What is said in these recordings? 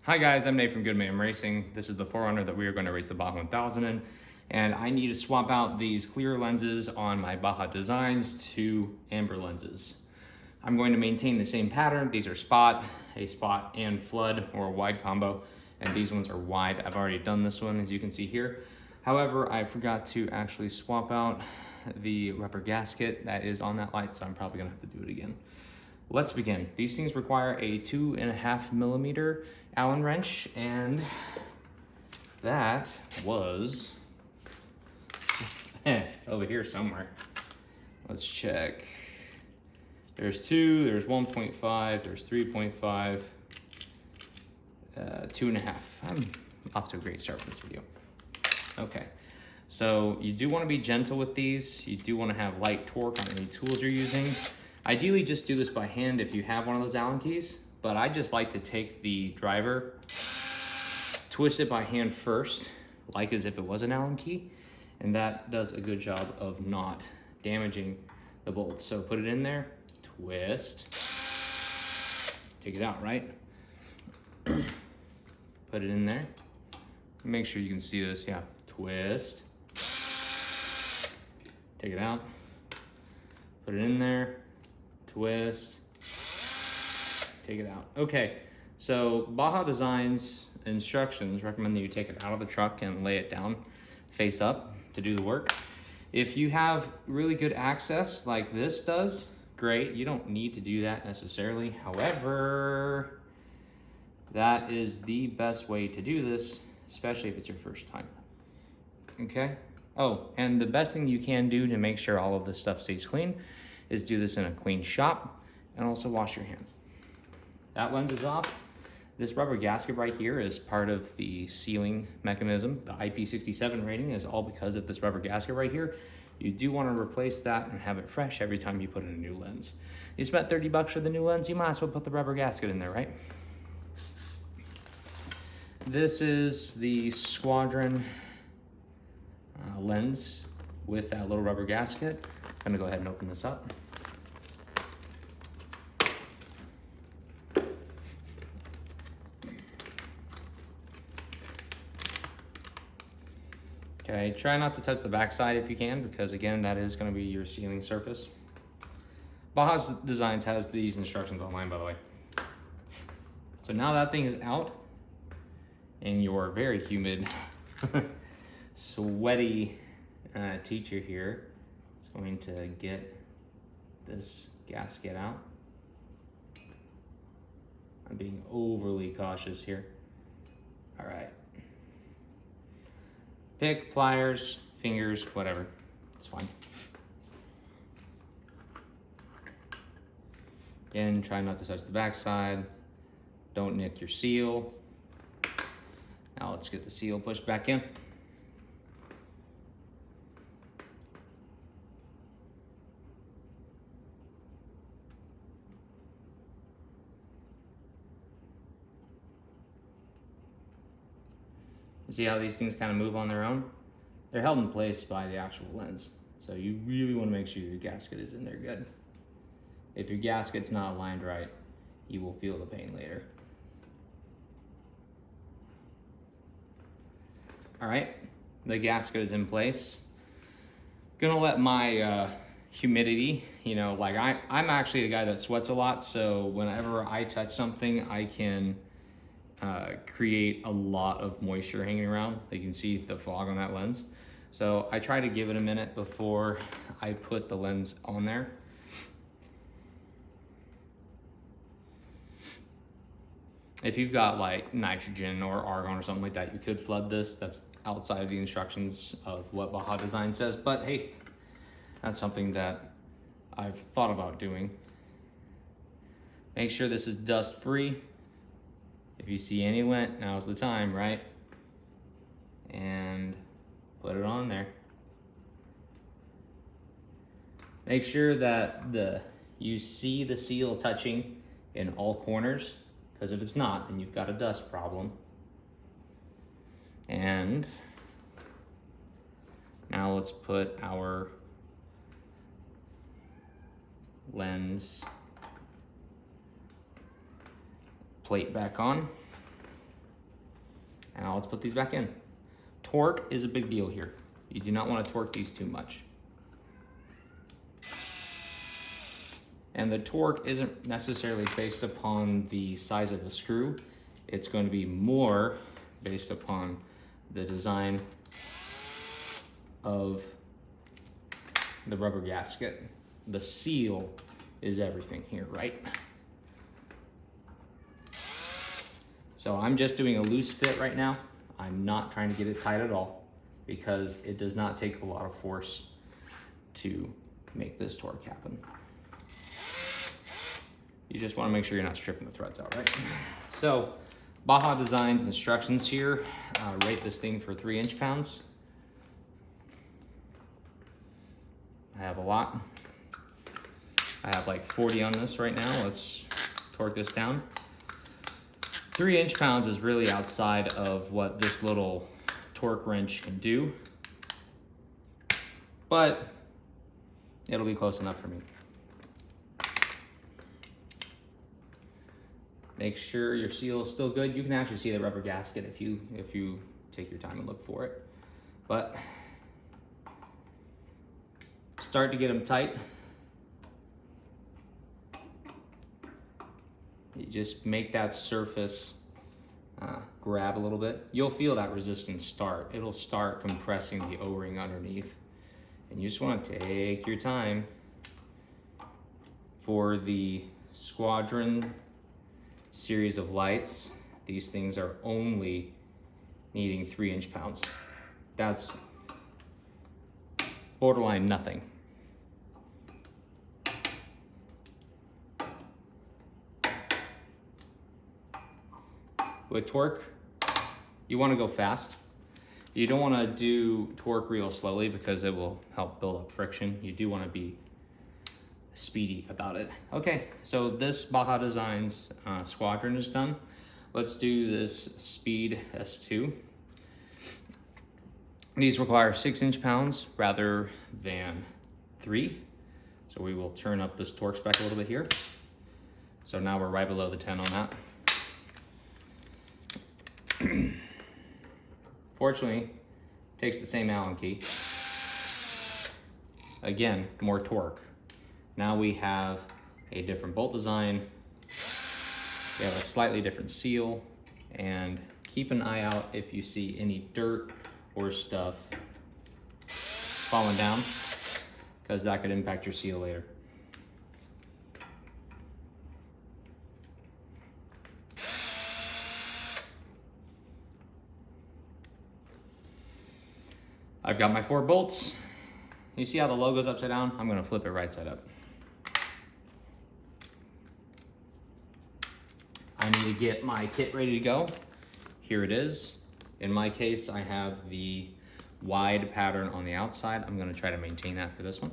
Hi guys, I'm Nate from Good Man Racing. This is the 4Runner that we are going to race the Baja 1000 in, and I need to swap out these clear lenses on my Baja Designs to amber lenses. I'm going to maintain the same pattern. These are a spot and flood or a wide combo, and these ones are wide. I've already done this one, as you can see here. However, I forgot to actually swap out the rubber gasket that is on that light, so I'm probably gonna have to do it again. Let's begin. These things require a 2.5 millimeter Allen wrench, and that was over here somewhere. Let's check. There's 2, there's 1.5, there's 3.5, 2.5. I'm off to a great start for this video. Okay, so you do want to be gentle with these. You do want to have light torque on any tools you're using. Ideally, just do this by hand if you have one of those Allen keys, but I just like to take the driver, twist it by hand first, like as if it was an Allen key, and that does a good job of not damaging the bolts. So put it in there, twist, take it out, right? Put it in there. Make sure you can see this, yeah. Twist, take it out, put it in there, twist, take it out. Okay, so Baja Designs instructions recommend that you take it out of the truck and lay it down face up to do the work. If you have really good access like this does, great. You don't need to do that necessarily. However, that is the best way to do this, especially if it's your first time. Okay? Oh, and the best thing you can do to make sure all of this stuff stays clean is do this in a clean shop and also wash your hands. That lens is off. This rubber gasket right here is part of the sealing mechanism. The IP67 rating is all because of this rubber gasket right here. You do want to replace that and have it fresh every time you put in a new lens. You spent 30 bucks for the new lens, you might as well put the rubber gasket in there, right? This is the Squadron lens with that little rubber gasket. I'm gonna go ahead and open this up. Okay, try not to touch the backside if you can, because again, that is gonna be your sealing surface. Baja Designs has these instructions online, by the way. So now that thing is out, and your very humid, sweaty teacher here is going to get this gasket out. I'm being overly cautious here. All right. Pick, pliers, fingers, whatever. It's fine. Again, try not to touch the backside. Don't nick your seal. Now let's get the seal pushed back in. See how these things kind of move on their own? They're held in place by the actual lens. So you really want to make sure your gasket is in there good. If your gasket's not aligned right, you will feel the pain later. All right, the gasket is in place. Gonna let my humidity, like I'm actually a guy that sweats a lot, so whenever I touch something, I can create a lot of moisture hanging around. You can see the fog on that lens. So I try to give it a minute before I put the lens on there. If you've got like nitrogen or argon or something like that, you could flood this. That's outside of the instructions of what Baja Design says, but hey, that's something that I've thought about doing. Make sure this is dust free. If you see any lint, now's the time, right? And put it on there. Make sure that you see the seal touching in all corners, because if it's not, then you've got a dust problem. And now let's put our lens plate back on. And now let's put these back in. Torque is a big deal here. You do not want to torque these too much. And the torque isn't necessarily based upon the size of the screw. It's going to be more based upon the design of the rubber gasket. The seal is everything here, right? So I'm just doing a loose fit right now. I'm not trying to get it tight at all because it does not take a lot of force to make this torque happen. You just want to make sure you're not stripping the threads out, right? So Baja Designs instructions here rate this thing for 3 inch-pounds. I have a lot. I have like 40 on this right now. Let's torque this down. 3 inch-pounds is really outside of what this little torque wrench can do, but it'll be close enough for me. Make sure your seal is still good. You can actually see the rubber gasket if you take your time and look for it. But start to get them tight. You just make that surface grab a little bit. You'll feel that resistance start. It'll start compressing the O-ring underneath. And you just want to take your time. For the Squadron series of lights, these things are only needing 3 inch-pounds. That's borderline nothing. With torque, you want to go fast. You don't want to do torque real slowly because it will help build up friction. You do want to be speedy about it. Okay, so this Baja Designs Squadron is done. Let's do this Speed S2. These require 6 inch-pounds rather than 3. So we will turn up this torque spec a little bit here. So now we're right below the 10 on that. Fortunately, takes the same Allen key. Again, more torque. Now we have a different bolt design. We have a slightly different seal, and keep an eye out if you see any dirt or stuff falling down, because that could impact your seal later. I've got my 4 bolts. You see how the logo's upside down? I'm gonna flip it right side up. I need to get my kit ready to go. Here it is. In my case, I have the wide pattern on the outside. I'm gonna try to maintain that for this one.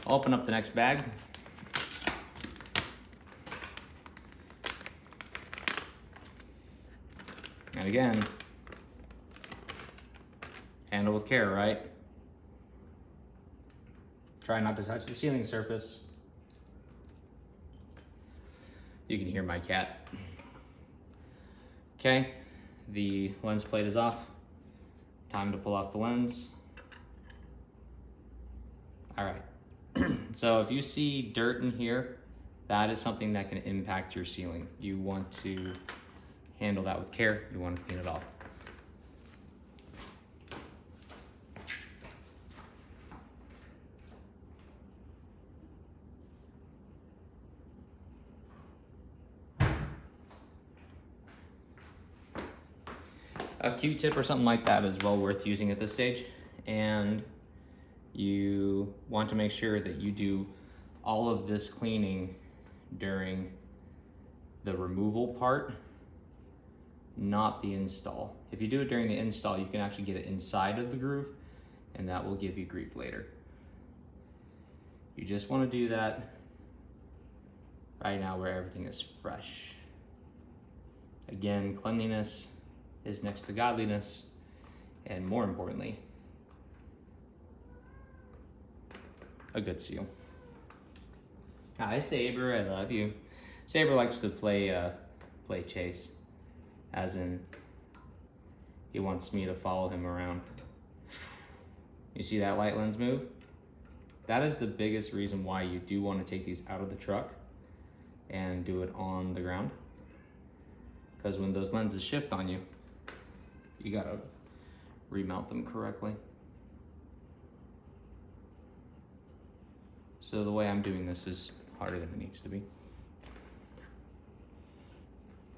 I'll open up the next bag. And again, handle with care, right? Try not to touch the sealing surface. You can hear my cat. Okay, the lens plate is off. Time to pull off the lens. All right, so if you see dirt in here, that is something that can impact your sealing. You want to handle that with care. You want to clean it off. A Q-tip or something like that is well worth using at this stage, and you want to make sure that you do all of this cleaning during the removal part, not the install. If you do it during the install, you can actually get it inside of the groove, and that will give you grief later. You just want to do that right now where everything is fresh. Again, cleanliness is next to godliness, and more importantly, a good seal. Hi Saber, I love you. Saber likes to play chase. as in he wants me to follow him around. You see that light lens move? That is the biggest reason why you do want to take these out of the truck and do it on the ground. Because when those lenses shift on you, you gotta remount them correctly. So the way I'm doing this is harder than it needs to be.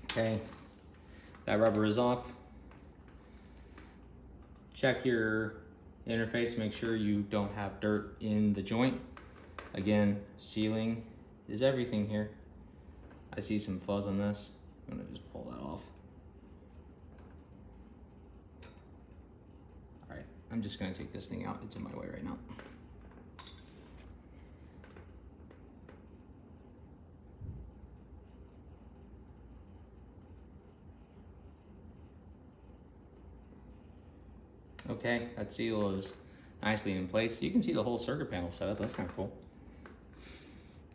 Okay, that rubber is off. Check your interface, make sure you don't have dirt in the joint. Again, sealing is everything here. I see some fuzz on this. I'm gonna just pull that off. All right, I'm just gonna take this thing out. It's in my way right now. Okay, that seal is nicely in place. You can see the whole circuit panel set up. That's kind of cool.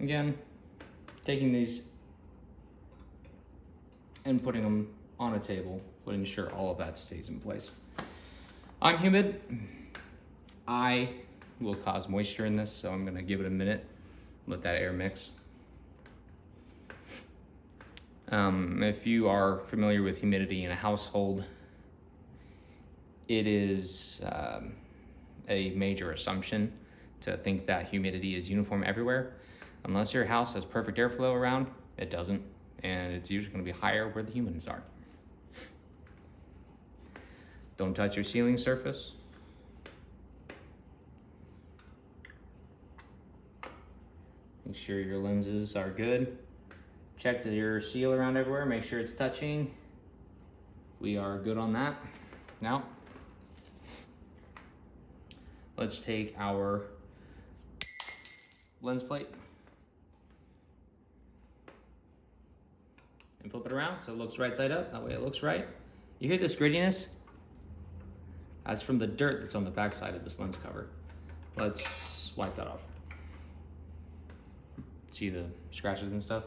Again, taking these and putting them on a table would ensure all of that stays in place. I'm humid. I will cause moisture in this, so I'm gonna give it a minute, let that air mix. If you are familiar with humidity in a household, it is a major assumption to think that humidity is uniform everywhere. Unless your house has perfect airflow around, it doesn't, and it's usually going to be higher where the humans are. Don't touch your sealing surface. Make sure your lenses are good. Check your seal around everywhere, make sure it's touching. We are good on that. Now, let's take our lens plate and flip it around so it looks right side up. That way it looks right. You hear this grittiness? That's from the dirt that's on the back side of this lens cover. Let's wipe that off. See the scratches and stuff?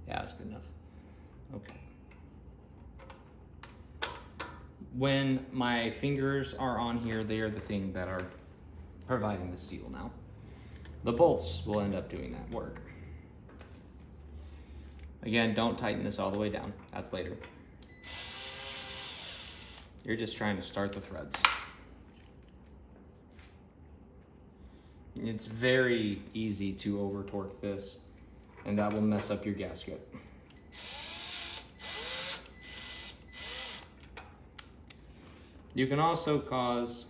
Yeah, that's good enough. Okay. When my fingers are on here, they are the thing that are providing the seal now. The bolts will end up doing that work. Again, don't tighten this all the way down. That's later. You're just trying to start the threads. It's very easy to over torque this, and that will mess up your gasket. You can also cause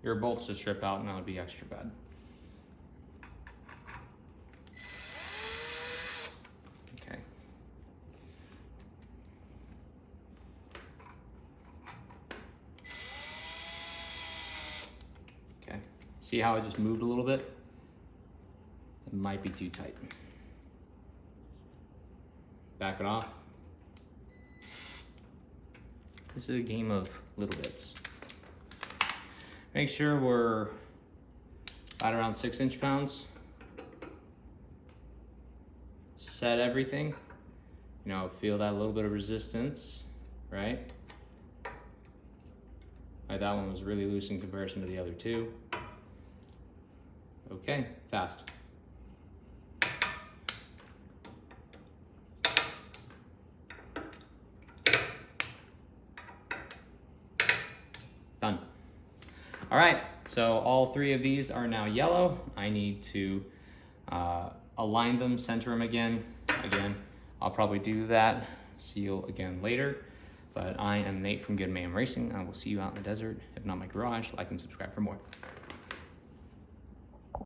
your bolts to strip out, and that would be extra bad. Okay. Okay. See how I just moved a little bit? It might be too tight. Back it off. This is a game of little bits. Make sure we're right around 6 inch-pounds. Set everything. You know, feel that little bit of resistance, right? Right, that one was really loose in comparison to the other two. Okay, fast. Done. All right, so all 3 of these are now yellow. I need to align them, center them again. Again, I'll probably do that, seal again later. But I am Nate from Good Man Racing. I will see you out in the desert, if not my garage. Like and subscribe for more.